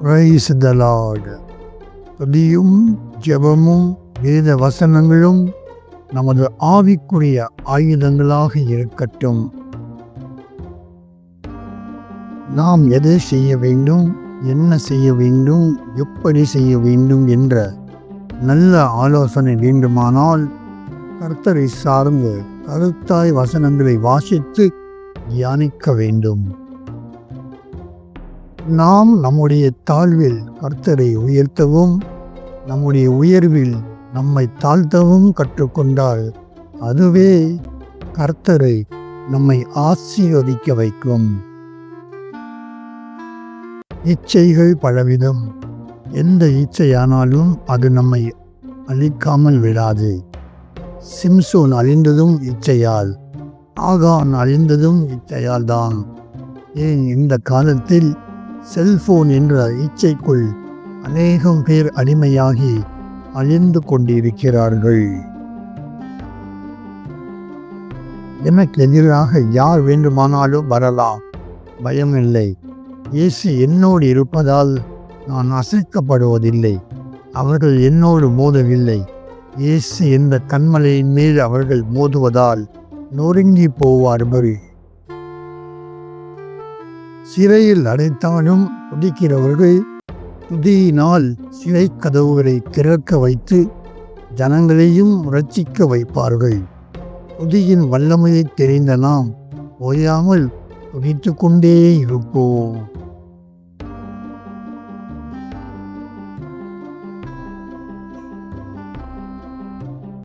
Praise the Lord. துதியும் ஜெபமும் வேத வசனங்களும் நமது ஆவிக்குரிய ஆயுதங்களாக இருக்கட்டும். நாம் எதை செய்ய வேண்டும், என்ன செய்ய வேண்டும், எப்படி செய்ய வேண்டும் என்ற நல்ல ஆலோசனை வேண்டுமானால் கர்த்தரை சார்ந்து கருத்தாய் வசனங்களை வாசித்து தியானிக்க வேண்டும். நாம் நம்முடைய தாழ்வில் கர்த்தரை உயர்த்தவும் நம்முடைய உயர்வில் நம்மை தாழ்த்தவும் கற்றுக்கொண்டால் அதுவே கர்த்தரை நம்மை ஆசீர்வதிக்க வைக்கும். இச்சைகள் பலவிதம். எந்த இச்சையானாலும் அது நம்மை அழிக்காமல் விடாது. சிம்சோன் அழிந்ததும் இச்சையால், ஆகான் அழிந்ததும் இச்சையால் தான். ஏன் இந்த காலத்தில் செல்போன் என்ற இச்சைக்குள் அநேகம் பேர் அடிமையாகி அழிந்து கொண்டிருக்கிறார்கள். எனக்கு எதிராக யார் வேண்டுமானாலும் வரலாம், பயமில்லை. இயேசு என்னோடு இருப்பதால் நான் அசைக்கப்படுவதில்லை. அவர்கள் என்னோடு மோதவில்லை. இயேசு எந்த கண்மலையின் மேல் அவர்கள் மோதுவதால் நொறுங்கி போவார்கள். சிறையில் அடைத்தாலும் துதிக்கிறவர்கள் துதியினால் சிறை கதவுகளை திறக்க வைத்து ஜனங்களையும் ரட்சிக்க வைப்பார்கள். துதியின் வல்லமையை தெரிந்த நாம் ஓயாமல் துதித்து கொண்டே இருப்போம்.